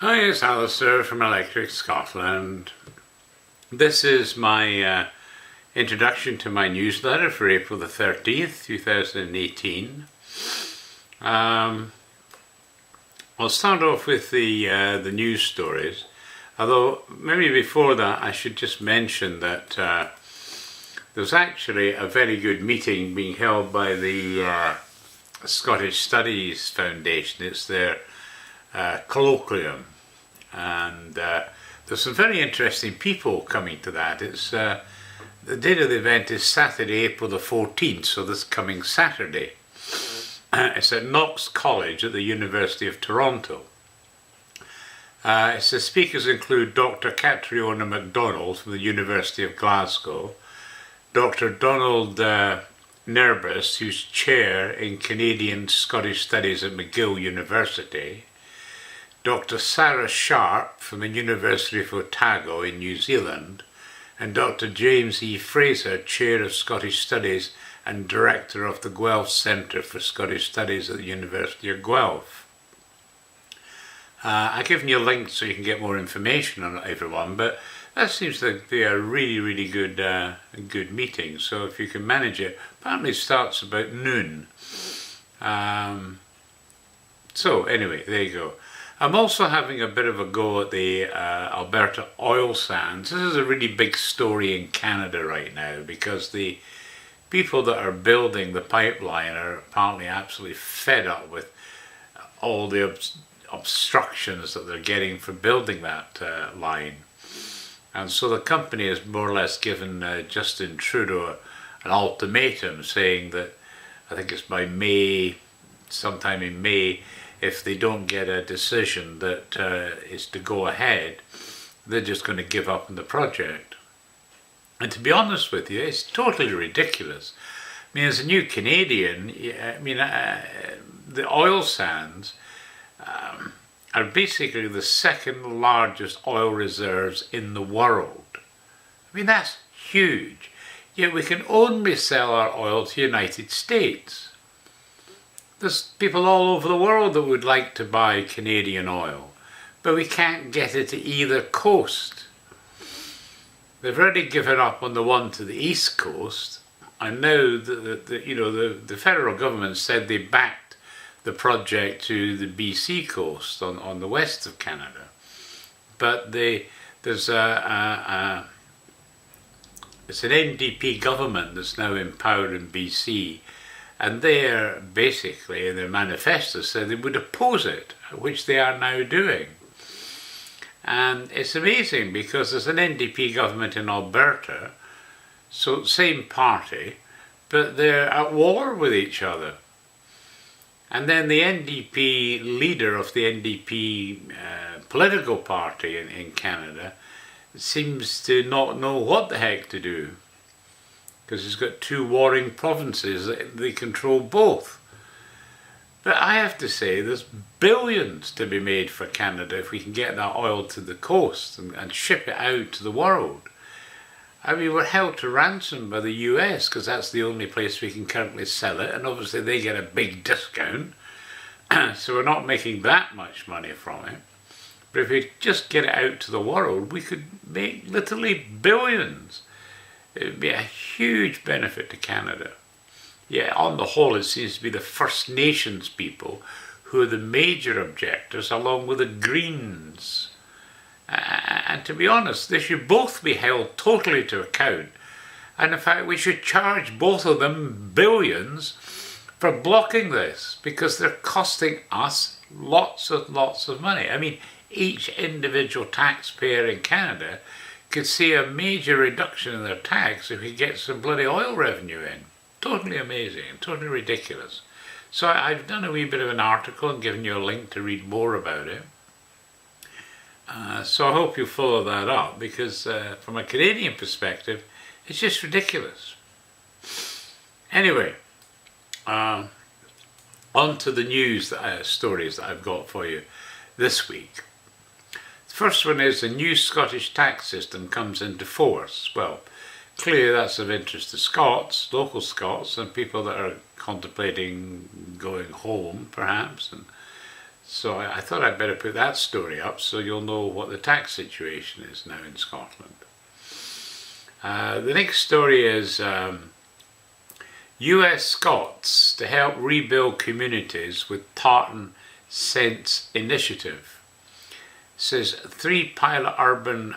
Hi, it's Alistair from Electric Scotland. This is my introduction to my newsletter for April the 13th, 2018. I'll start off with the news stories, although maybe before that I should just mention that there's actually a very good meeting being held by the Scottish Studies Foundation. It's their colloquium, and there's some very interesting people coming to that. It's the date of the event is Saturday, April the 14th, so this coming Saturday. It's at Knox College at the University of Toronto. The speakers include Dr. Catriona MacDonald from the University of Glasgow, Dr. Donald Nerbus, who's chair in Canadian Scottish Studies at McGill University, Dr. Sarah Sharp from the University of Otago in New Zealand, and Dr. James E. Fraser, Chair of Scottish Studies and Director of the Guelph Centre for Scottish Studies at the University of Guelph. I've given you a link so you can get more information on everyone, but that seems to be a really good meeting. So if you can manage it, apparently it starts about noon. So anyway, there you go. I'm also having a bit of a go at the Alberta oil sands. This is a really big story in Canada right now because the people that are building the pipeline are apparently absolutely fed up with all the obstructions that they're getting for building that line. And so the company has more or less given Justin Trudeau an ultimatum saying that, I think it's by May, sometime in May, if they don't get a decision that is to go ahead, they're just going to give up on the project. And to be honest with you, it's totally ridiculous. I mean, as a new Canadian, the oil sands are basically the second largest oil reserves in the world. I mean, that's huge. Yet we can only sell our oil to the United States. There's people all over the world that would like to buy Canadian oil, but we can't get it to either coast. They've already given up on the one to the east coast, and now the federal government said they backed the project to the BC coast on the west of Canada. But it's an NDP government that's now in power in BC, and they're basically, in their manifesto, said they would oppose it, which they are now doing. And it's amazing because there's an NDP government in Alberta, so same party, but they're at war with each other. And then the NDP leader of the NDP political party in Canada seems to not know what the heck to do, because he's got two warring provinces that they control both. But I have to say, there's billions to be made for Canada if we can get that oil to the coast and ship it out to the world. I mean, we're held to ransom by the US because that's the only place we can currently sell it, and obviously they get a big discount, so we're not making that much money from it. But if we just get it out to the world, we could make literally billions. It would be a huge benefit to Canada. Yeah, on the whole, it seems to be the First Nations people who are the major objectors, along with the Greens. And to be honest, they should both be held totally to account. And in fact, we should charge both of them billions for blocking this, because they're costing us lots of money. I mean, each individual taxpayer in Canada could see a major reduction in their tax if we get some bloody oil revenue in. Totally amazing, totally ridiculous. So I've done a wee bit of an article and given you a link to read more about it. So I hope you follow that up, because from a Canadian perspective, it's just ridiculous. Anyway, on to the news stories that I've got for you this week. The first one is the new Scottish tax system comes into force. Well, clearly that's of interest to Scots, local Scots, and people that are contemplating going home, perhaps, and So I thought I'd better put that story up so you'll know what the tax situation is now in Scotland. The next story is US Scots to help rebuild communities with Tartan Sense Initiative. It says 3 pilot urban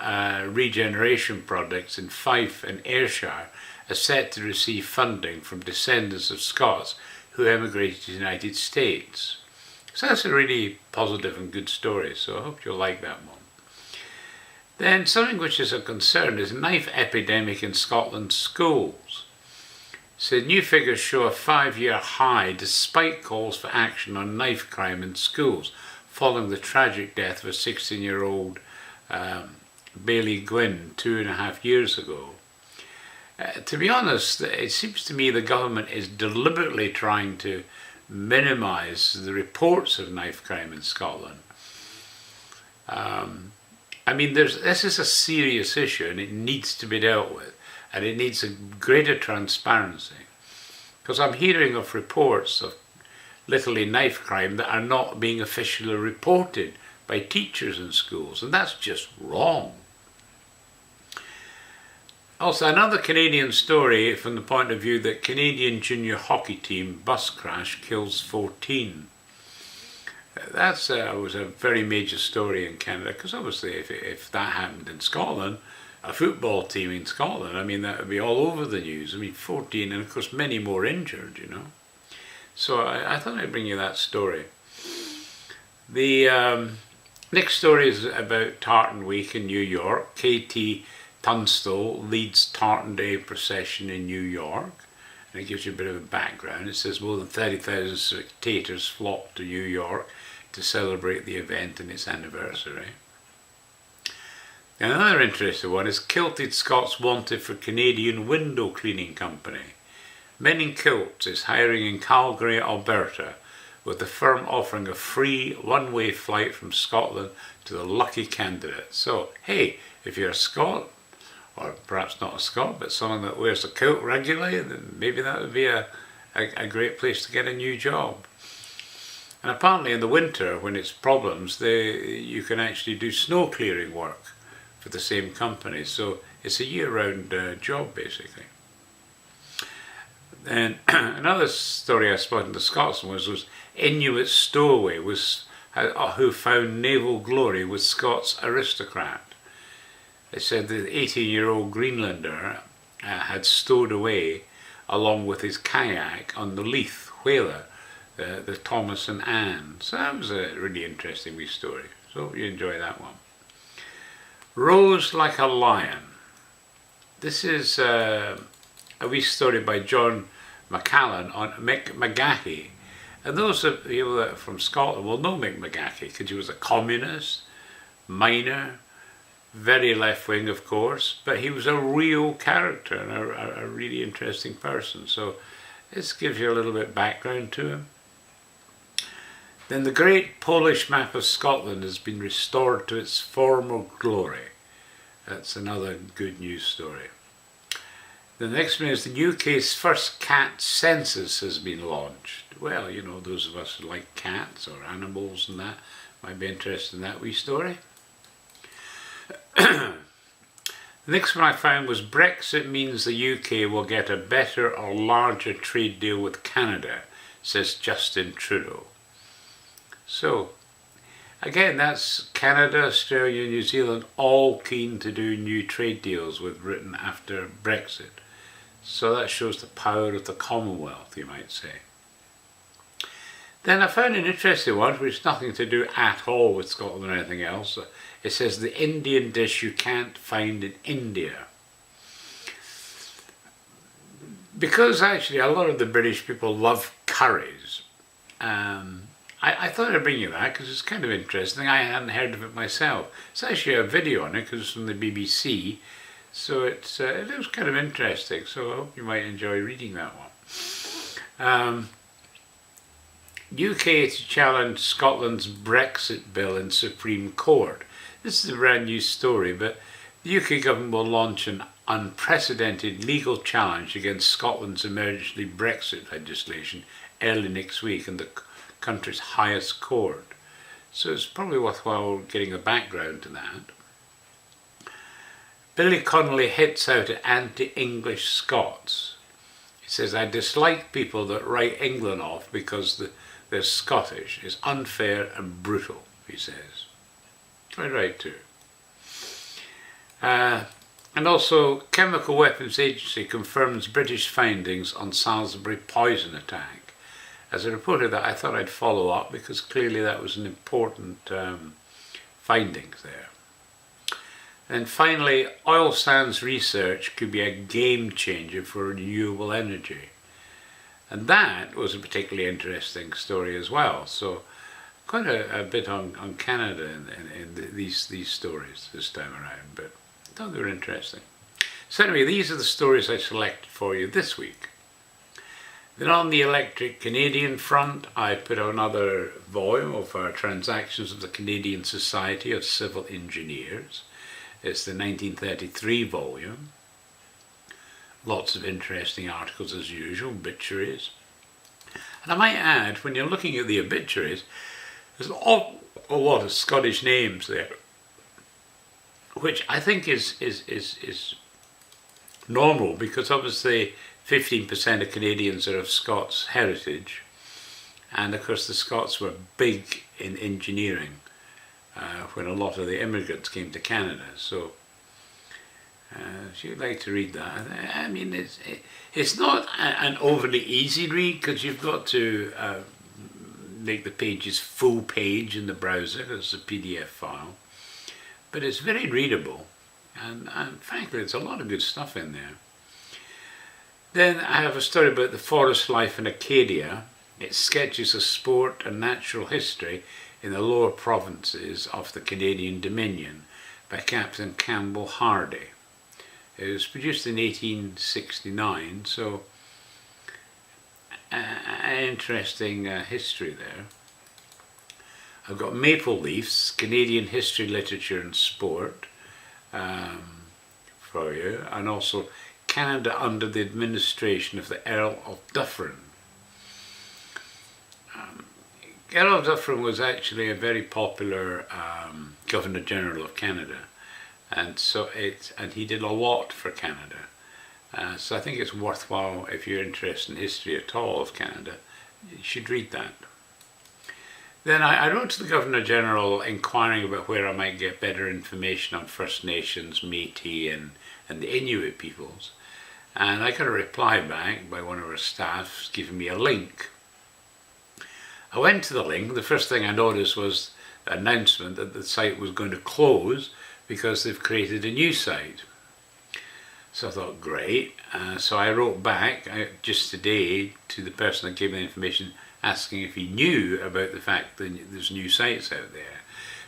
regeneration projects in Fife and Ayrshire are set to receive funding from descendants of Scots who emigrated to the United States. So that's a really positive and good story, so I hope you'll like that one. Then something which is a concern is knife epidemic in Scotland's schools. So new figures show a 5-year high despite calls for action on knife crime in schools following the tragic death of a 16-year-old Bailey Gwynn 2.5 years ago. To be honest, it seems to me the government is deliberately trying to minimise the reports of knife crime in Scotland. I mean, this is a serious issue and it needs to be dealt with, and it needs a greater transparency. Because I'm hearing of reports of literally knife crime that are not being officially reported by teachers in schools, and that's just wrong. Also, another Canadian story from the point of view that Canadian junior hockey team bus crash kills 14. That was a very major story in Canada, because obviously if that happened in Scotland, a football team in Scotland, I mean, that would be all over the news. I mean, 14, and of course many more injured, you know. So I thought I'd bring you that story. The next story is about Tartan Week in New York. K.T. Tunstall leads Tartan Day procession in New York. And it gives you a bit of a background. It says more than 30,000 spectators flocked to New York to celebrate the event and its anniversary. And another interesting one is Kilted Scots wanted for Canadian window cleaning company. Men in Kilts is hiring in Calgary, Alberta, with the firm offering a free one-way flight from Scotland to the lucky candidate. So, hey, if you're a Scot, or perhaps not a Scot, but someone that wears a kilt regularly, then maybe that would be a great place to get a new job. And apparently in the winter, when it's problems, you can actually do snow clearing work for the same company. So it's a year-round job, basically. And another story I spotted in the Scotsman was Inuit stowaway who found naval glory with Scots aristocrat. They said the 18-year-old Greenlander had stowed away along with his kayak on the Leith whaler, the Thomas and Anne. So that was a really interesting wee story. So hope you enjoy that one. Rose Like a Lion. This is a wee story by John Macallan on Mick McGahey. And those of you that are from Scotland will know Mick McGahey because he was a communist, miner, very left-wing of course, but he was a real character and a really interesting person. So this gives you a little bit of background to him. Then the great Polish map of Scotland has been restored to its former glory. That's another good news story. The next one is the UK's first cat census has been launched. Well, you know, those of us who like cats or animals and that might be interested in that wee story. The next one I found was Brexit means the UK will get a better or larger trade deal with Canada, says Justin Trudeau. So, again, that's Canada, Australia, New Zealand, all keen to do new trade deals with Britain after Brexit. So that shows the power of the Commonwealth, you might say. Then I found an interesting one, which has nothing to do at all with Scotland or anything else. It says the Indian dish you can't find in India. Because actually a lot of the British people love curries, I thought I'd bring you that because it's kind of interesting. I hadn't heard of it myself. It's actually a video on it because it's from the BBC. So it looks kind of interesting. So I hope you might enjoy reading that one. UK to challenge Scotland's Brexit bill in Supreme Court. This is a brand new story, but the UK government will launch an unprecedented legal challenge against Scotland's emergency Brexit legislation early next week in the country's highest court. So it's probably worthwhile getting a background to that. Billy Connolly hits out at anti-English Scots. He says, I dislike people that write England off because they're Scottish. It's unfair and brutal, he says. Quite right too. And also, Chemical Weapons Agency confirms British findings on Salisbury poison attack. As a reporter that I thought I'd follow up because clearly that was an important findings there. And finally, oil sands research could be a game changer for renewable energy. And that was a particularly interesting story as well. So quite a bit on Canada in these stories this time around, but I thought they were interesting. So anyway, these are the stories I selected for you this week. Then on the Electric Canadian front, I put out another volume of our Transactions of the Canadian Society of Civil Engineers. It's the 1933 volume. Lots of interesting articles as usual, obituaries. And I might add, when you're looking at the obituaries, there's a lot of Scottish names there, which I think is normal, because obviously 15% of Canadians are of Scots heritage, and of course the Scots were big in engineering when a lot of the immigrants came to Canada. So if you'd like to read that, I mean it's not an overly easy read, because you've got to make the pages full page in the browser, because it's a PDF file, but it's very readable, and frankly there's a lot of good stuff in there. Then I have a story about the forest life in Acadia. It sketches of sport and natural history in the lower provinces of the Canadian Dominion by Captain Campbell Hardy. It was produced in 1869, so an interesting history there. I've got Maple Leafs, Canadian History, Literature and Sport for you, and also Canada under the administration of the Earl of Dufferin. Earl of Dufferin was actually a very popular Governor General of Canada, and he did a lot for Canada. So I think it's worthwhile, if you're interested in history at all of Canada, you should read that. Then I wrote to the Governor General inquiring about where I might get better information on First Nations, Métis and the Inuit peoples. And I got a reply back by one of our staff giving me a link. I went to the link. The first thing I noticed was the announcement that the site was going to close because they've created a new site. So I thought, great. So I wrote back just today to the person that gave me the information, asking if he knew about the fact that there's new sites out there.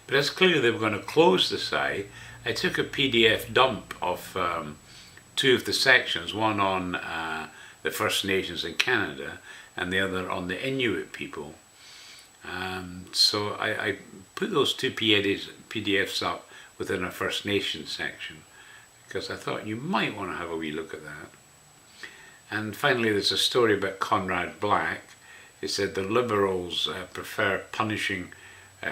But it's clear they were going to close the site. I took a PDF dump of two of the sections, one on the First Nations in Canada and the other on the Inuit people. So I put those two PDFs up within a First Nations section, because I thought you might want to have a wee look at that. And finally there's a story about Conrad Black. It said the Liberals prefer punishing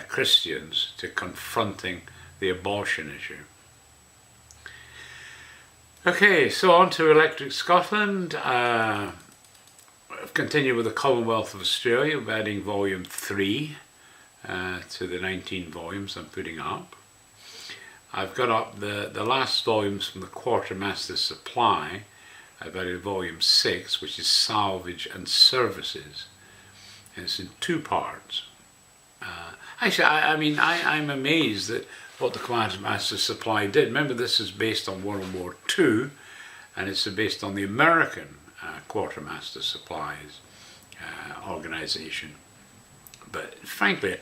Christians to confronting the abortion issue. Okay, so on to Electric Scotland. I've continued with the Commonwealth of Australia, adding volume 3 to the 19 volumes I'm putting up. I've got up the last volumes from the Quartermaster Supply. I've added volume 6, which is Salvage and Services. And it's in 2 parts. Actually, I'm amazed at what the Quartermaster Supply did. Remember, this is based on World War II, and it's based on the American Quartermaster Supplies organisation. But frankly,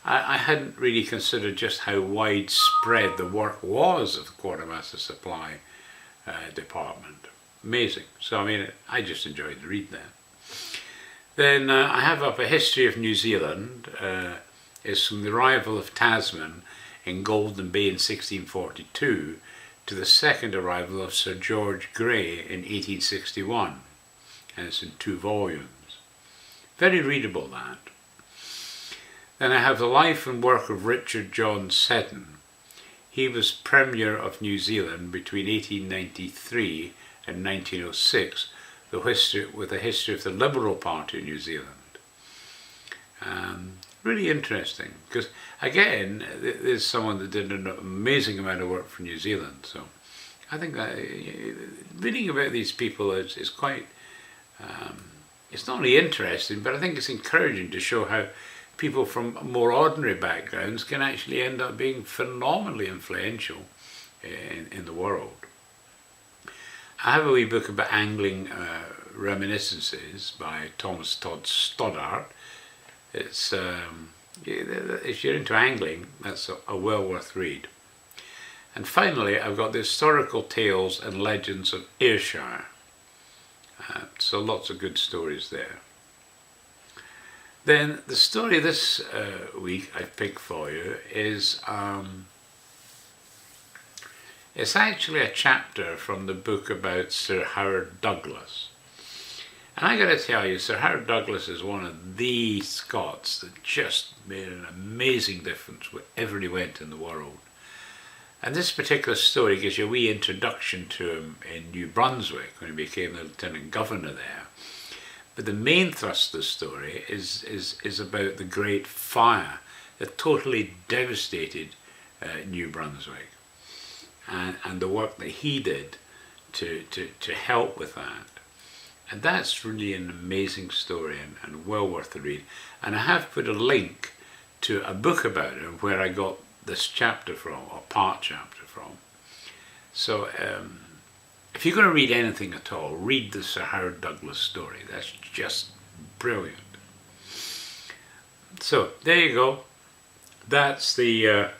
I hadn't really considered just how widespread the work was of the Quartermaster Supply department. Amazing. So I just enjoyed to read that. Then I have up a history of New Zealand. It's from the arrival of Tasman in Golden Bay in 1642 to the second arrival of Sir George Grey in 1861, and it's in 2 volumes. Very readable, that. Then I have the life and work of Richard John Seddon. He was Premier of New Zealand between 1893 and 1906, with a history of the Liberal Party in New Zealand. Really interesting, because again, there's someone that did an amazing amount of work for New Zealand. So I think that reading about these people is quite, it's not only interesting, but I think it's encouraging to show how people from more ordinary backgrounds can actually end up being phenomenally influential in the world. I have a wee book about angling reminiscences by Thomas Todd Stoddart. It's if you're into angling, that's a well worth read. And finally, I've got the historical tales and legends of Ayrshire. So lots of good stories there. Then the story this week I've picked for you is it's actually a chapter from the book about Sir Howard Douglas. And I got to tell you, Sir Howard Douglas is one of the Scots that just made an amazing difference wherever he went in the world. And this particular story gives you a wee introduction to him in New Brunswick when he became the Lieutenant Governor there. But the main thrust of the story is about the Great Fire that totally devastated New Brunswick, and the work that he did to help with that. And that's really an amazing story and well worth the read. And I have put a link to a book about it where I got this chapter from, or part chapter from. So if you're going to read anything at all, read the Sir Howard Douglas story. That's just brilliant. So there you go. That's the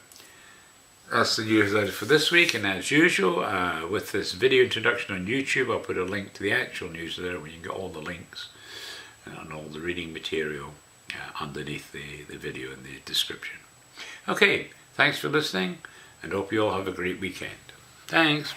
newsletter for this week, and as usual, with this video introduction on YouTube, I'll put a link to the actual newsletter where you can get all the links and all the reading material underneath the video in the description. Okay, thanks for listening, and hope you all have a great weekend. Thanks.